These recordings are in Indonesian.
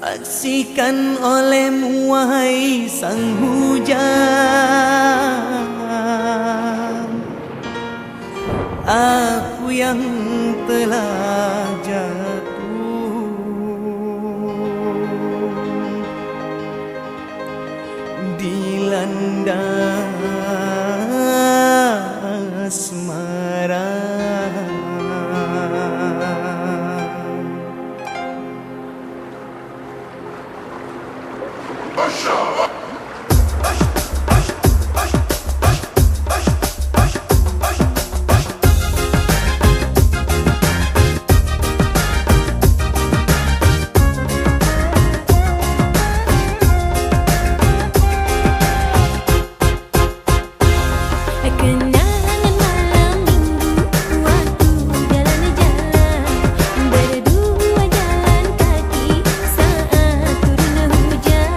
Saksikan olehmu wahai sang hujan, aku yang telah jatuh dilanda asmara. Kenangan malam minggu waktu jalan-jalan berdua jalan kaki saat turun hujan.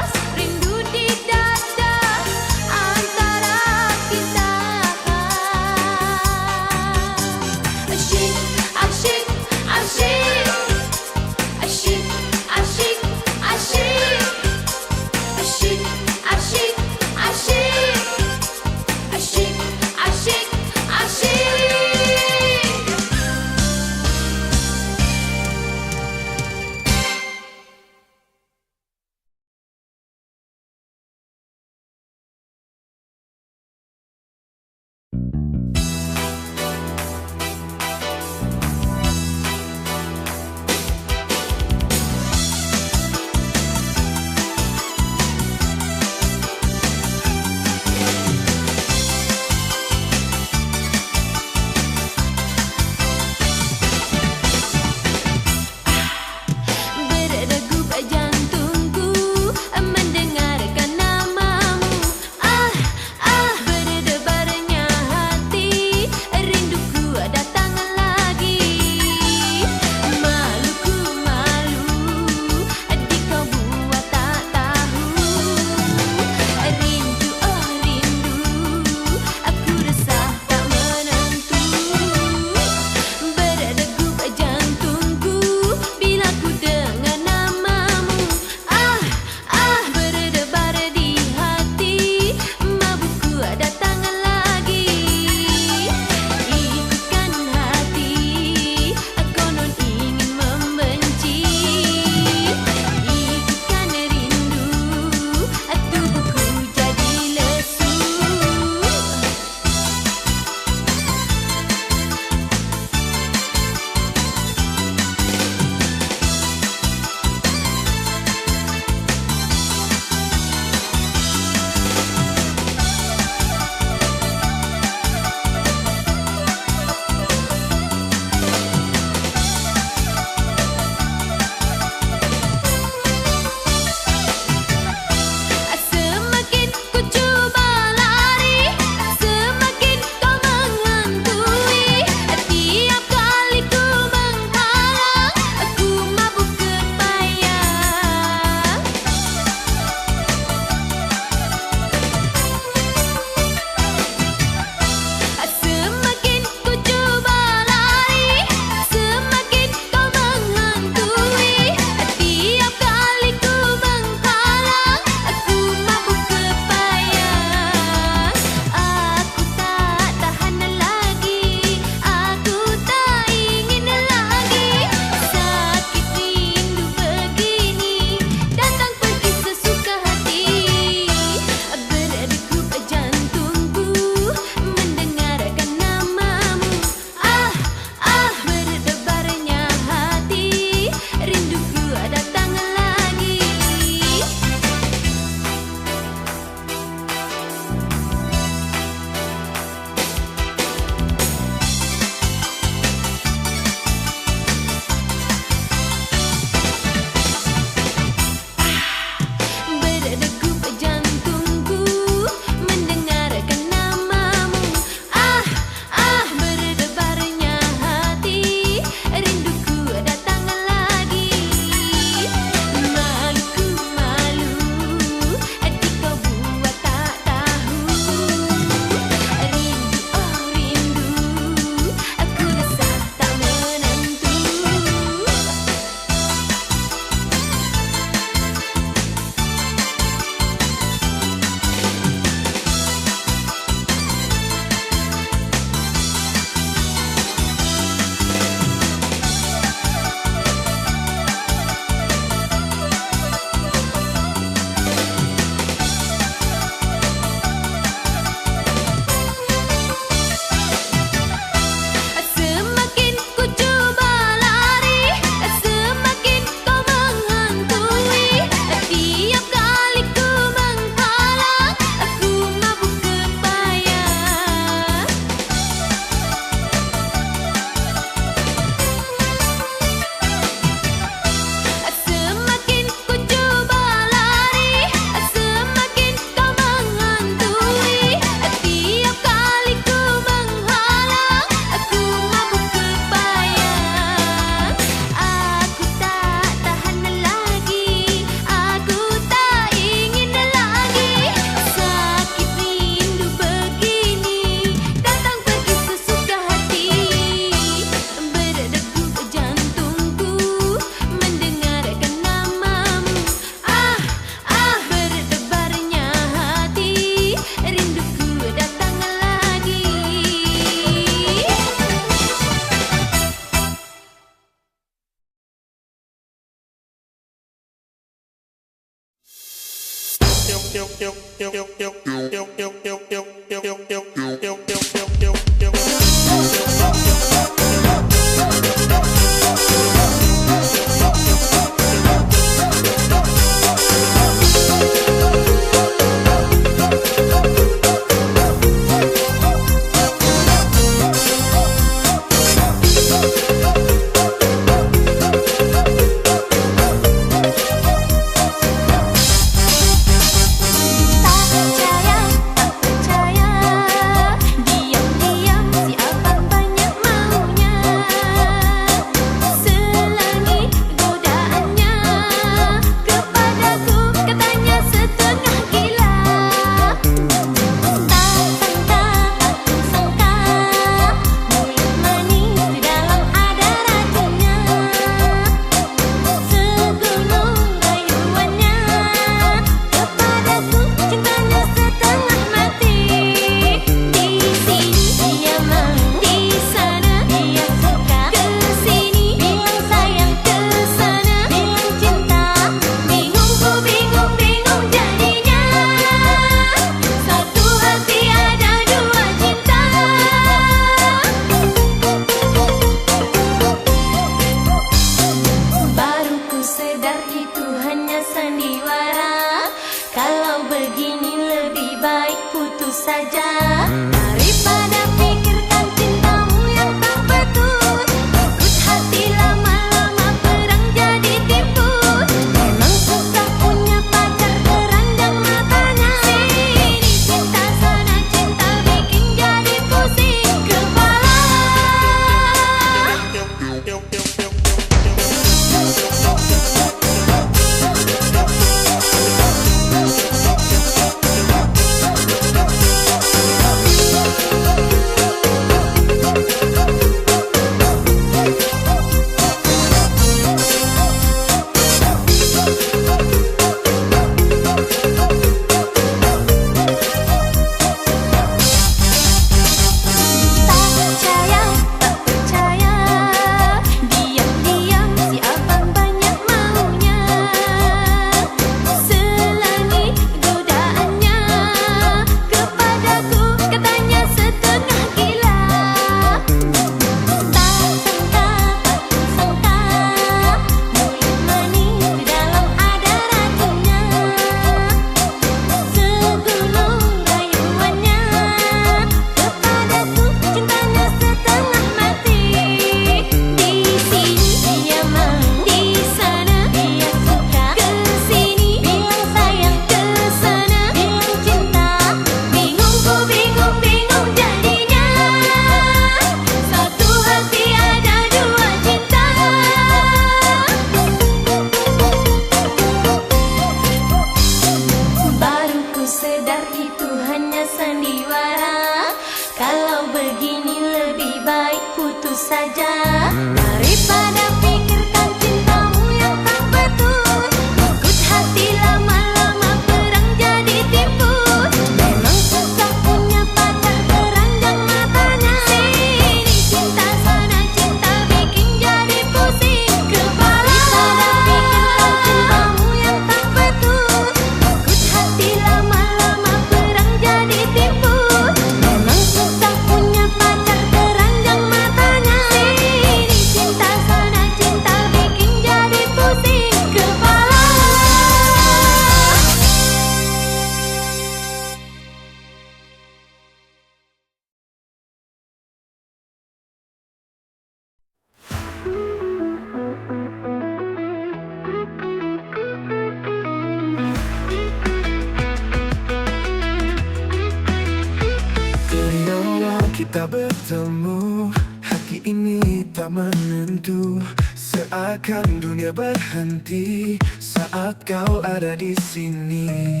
Kita bertemu, hati ini tak menentu. Seakan dunia berhenti saat kau ada di sini.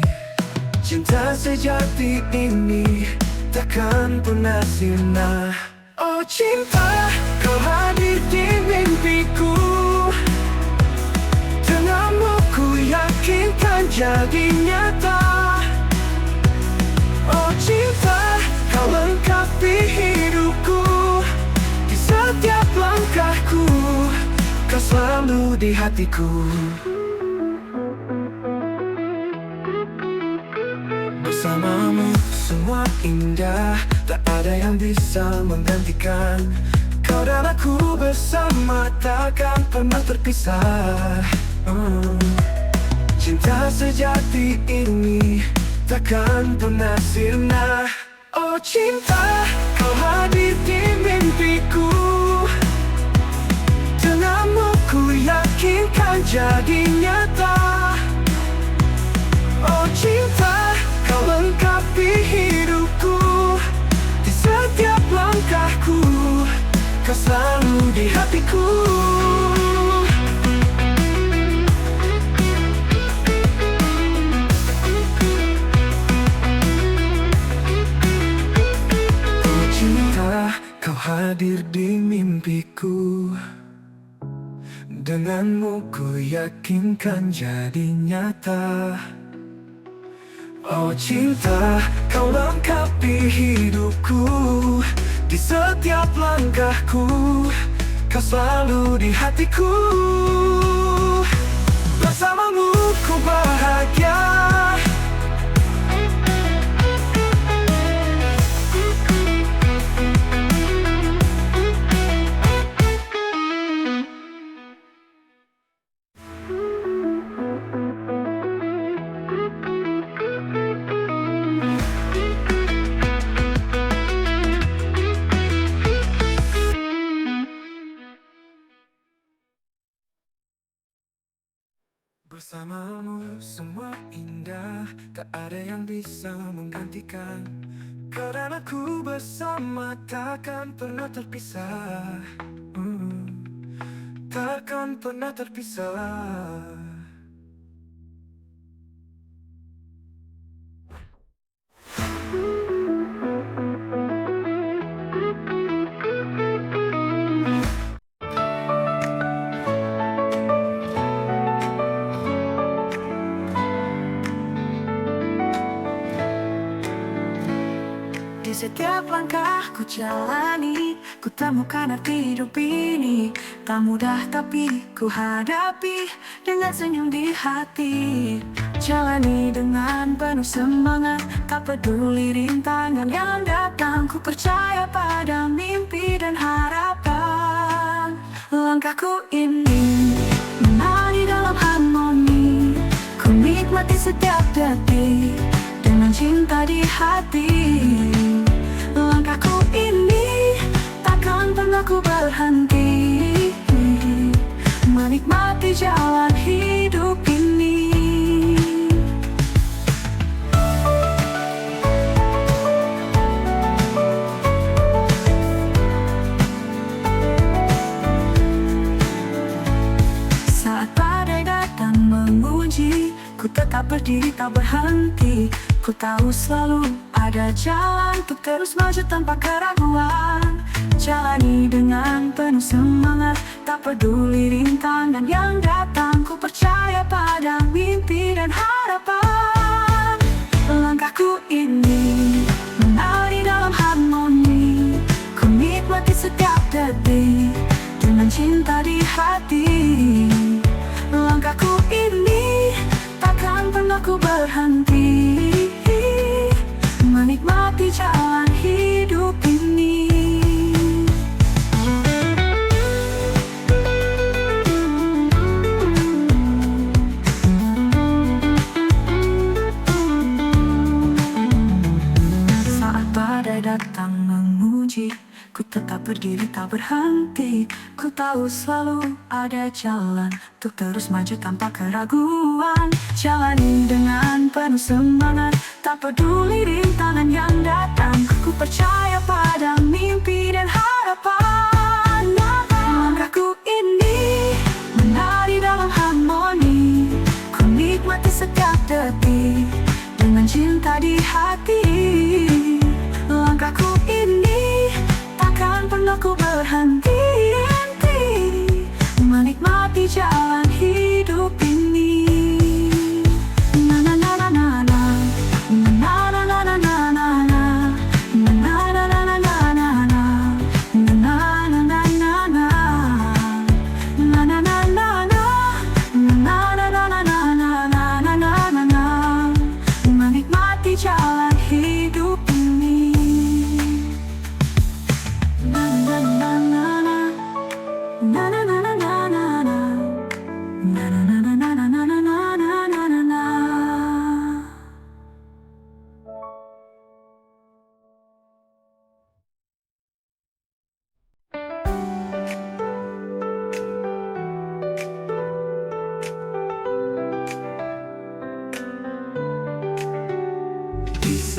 Cinta sejati ini takkan pernah sirna. Oh cinta, kau hadir di mimpiku. Denganmu ku yakinkan jadi nyata. Oh cinta, kau lengkapi hidupku. Di setiap langkahku, kau selalu di hatiku. indah, tak ada yang bisa menggantikan. Kau dan aku bersama takkan pernah terpisah. Cinta sejati ini takkan pernah sirna. Oh cinta, kau hadir di mimpiku. Denganmu ku yakinkan jadi nyata. Oh cinta, kau lengkapi hidupku. Di setiap langkahku, kau selalu di hatiku. Oh cinta, kau hadir di mimpiku. Denganmu ku yakinkan jadi nyata. Oh cinta, kau lengkapi hidupku. Di setiap langkahku, kau selalu di hatiku. Bersamamu ku bahagia. Bersamamu semua indah, tak ada yang bisa menggantikan. Kau dan aku bersama takkan pernah terpisah. Takkan pernah terpisah. Di setiap langkah ku jalani, ku temukan arti hidup ini. Tak mudah tapi ku hadapi dengan senyum di hati. Jalani dengan penuh semangat, tak peduli rintangan yang datang. Ku percaya pada mimpi dan harapan. Langkahku ini menari dalam harmoni. Ku nikmati setiap detik dengan cinta di hati. Langkahku ini takkan pernah ku berhenti, menikmati jalan hidup ini. Saat badai datang menguji, ku tetap berdiri tak berhenti. Ku tahu selalu ada jalan untuk terus maju tanpa keraguan. Jalani dengan penuh semangat, tak peduli rintangan yang datang. Ku percaya pada mimpi dan harapan. Langkahku ini menari dalam harmoni. Ku nikmati setiap detik dengan cinta di hati. Langkahku ini takkan pernah ku berhenti, menikmati jalan hidup ini. Saat badai datang menguji, ku tetap berdiri tak berhenti. Ku tahu selalu ada jalan untuk terus maju tanpa keraguan. Jalani dengan penuh semangat, tak peduli rintangan yang datang. Ku percaya pada mimpi dan harapan. Langkahku ini menari dalam harmoni. Ku nikmati setiap detik dengan cinta di hati. Langkahku ini takkan pernah ku berhenti, menikmati jalan hidup ini. Na na na na na na, na na na na na na, na na na na na na na, na na na na na na, na na na na na, na na na na na na na, menikmati jalan hidup ini.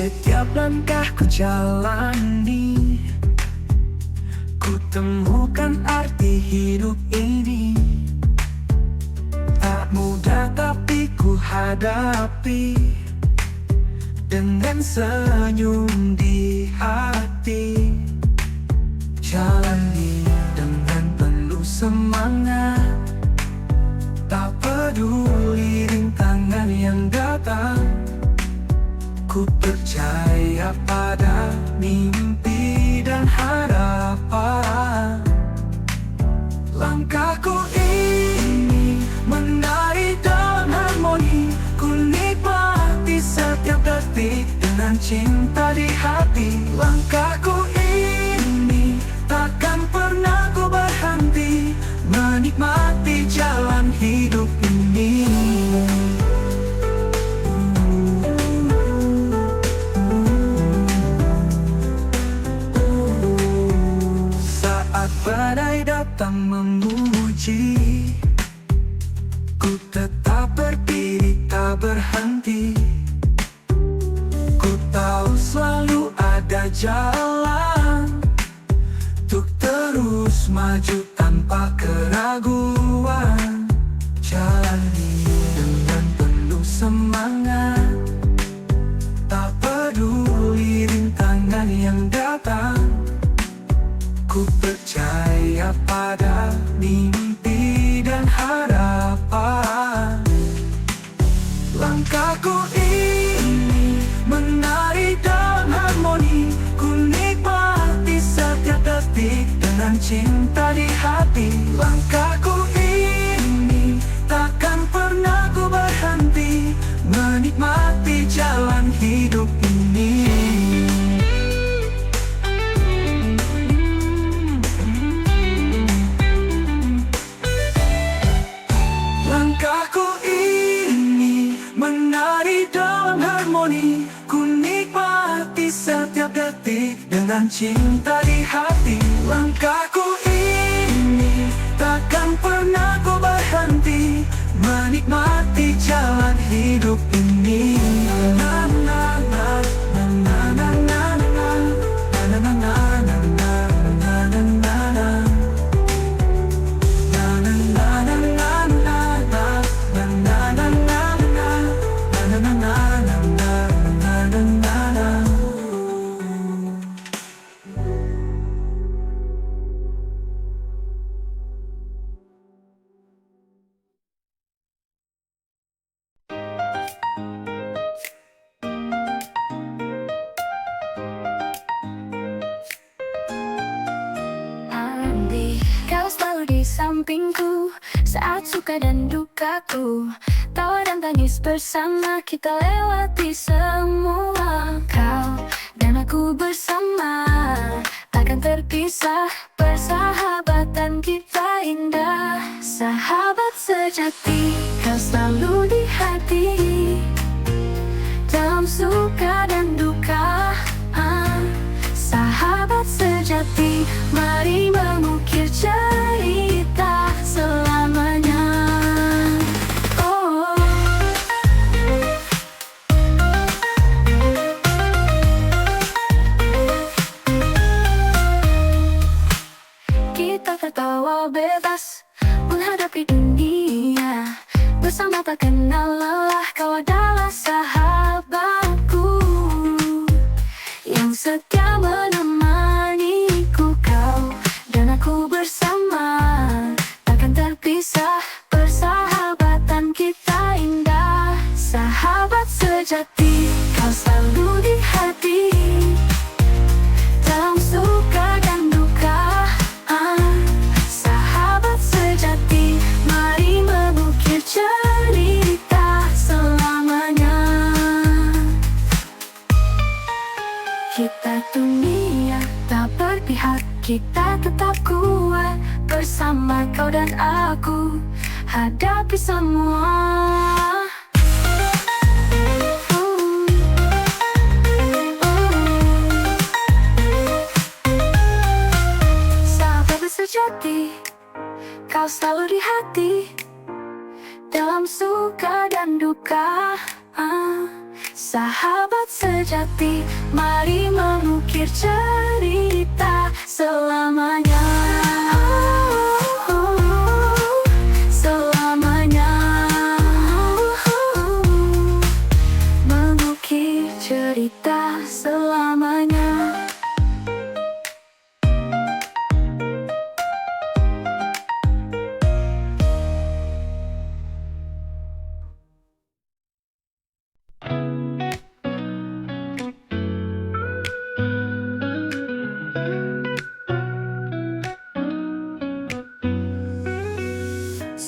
setiap langkah ku jalani, ku temukan arti hidup ini. Tak mudah tapi ku hadapi dengan senyum di hati. Jalani dengan penuh semangat, tak peduli rintangan yang datang. Ku percaya pada mimpi dan harapan. Langkahku ini menari dalam harmoni, ku nikmati setiap detik dengan cinta di hati. Langkahku ini takkan pernah ku berhenti, menikmati jalan hidup ini. Saat badai datang memuji, ku tetap berdiri tak berhenti. Ku tahu selalu ada jalan untuk terus maju tanpa keraguan. Jalani dengan penuh semangat, tak peduli rintangan yang datang. Ku percaya pada mimpi dan harapan. Langkahku ini menari dalam harmoni, ku nikmati setiap detik dengan cinta di hati. Langkahku ini takkan pernah ku berhenti, menikmati jalan hidup ini. Langkahku ini menari dalam harmoni, ku nikmati setiap detik dengan cinta di hati. Langkahku ini takkan pernah ku berhenti, menikmati jalan hidup ini. Na na na na na na na na na na na na na na na. Andi, kau selalu di sampingku saat suka dan dukaku. Tawa dan tangis bersama kita lewati semua. Kau dan aku bersama takkan terpisah. Persahabatan kita indah, sahabat sejati. Kau selalu di hati, dalam suka dan duka. Sahabat sejati, mari mengukir cerita selamanya. Oh, kita tertawa bebas menghadapi dunia, bersama tak kenal lelah. Kau adalah sahabatku yang setia menemaniku. Kau dan aku bersama takkan terpisah. Persahabatan kita indah, sahabat sejati. Kau selalu di hati, dalam suka dan duka. Sahabat sejati, mari mengukir cerita selamanya. Kita dunia tak berpihak, kita tetap kuat. Bersama kau dan aku hadapi semua. Sahabat sejati, kau selalu di hati, dalam suka dan duka. sahabat sejati. Mari mengukir cerita selamanya. Selamanya. Mengukir cerita selamanya.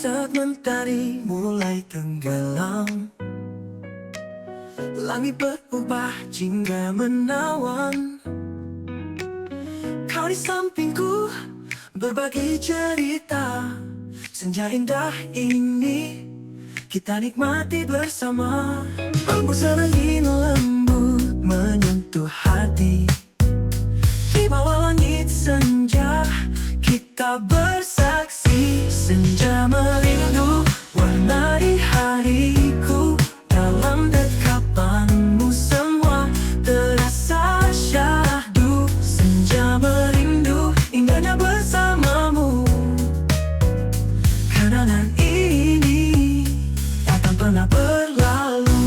Saat mentari mulai tenggelam, langit berubah jingga menawan. Kau di sampingku berbagi cerita. Senja indah ini kita nikmati bersama. Hembusan angin lembut menyentuh hati. Di bawah langit senja kita bersaksi. Senja merindu warnai hariku. Dalam dekapanmu semua terasa syahdu. Senja merindu indahnya bersamamu. Kenangan ini takkan pernah berlalu.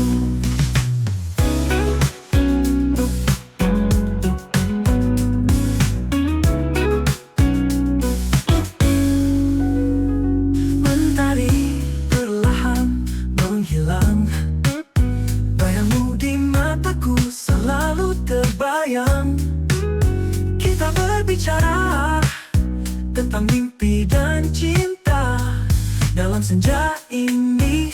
Mentari perlahan menghilang. Bayangmu di mataku selalu terbayang. Kita berbicara tentang mimpi dan cinta. Dalam senja ini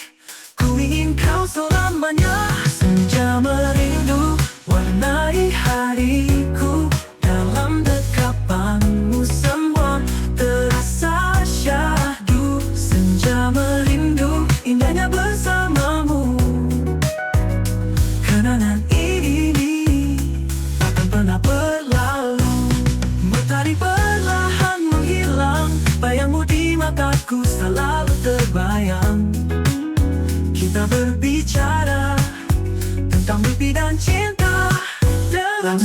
ku ingin kau selamanya. Senja merindu warnai hariku. Dalam dekapanmu semua terasa syahdu. Senja merindu indahnya bersamamu. Kenangan ini takkan pernah berlalu. Mentari perlahan menghilang. Bayangmu di mataku selalu terbayang. Kita berbicara tentang mimpi dan cinta. Dalam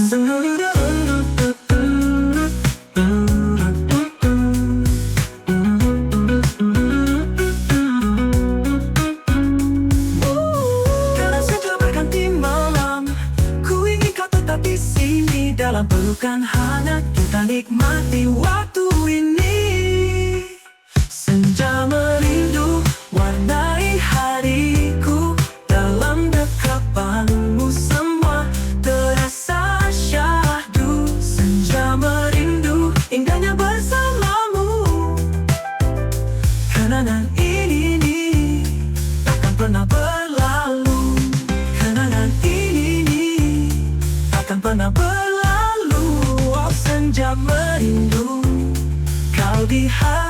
Dalam senja berganti malam, ku ingin kau tetap di sini. Dalam pelukan hangat kita nikmati waktu ini. Senja merindu warnai hariku. Dalam dekapanmu semua terasa syahdu. Senja merindu indahnya bersamamu. Kenangan ini takkan pernah berlalu. Kenangan ini takkan pernah berlalu. Oh, senja merindu kau di hati.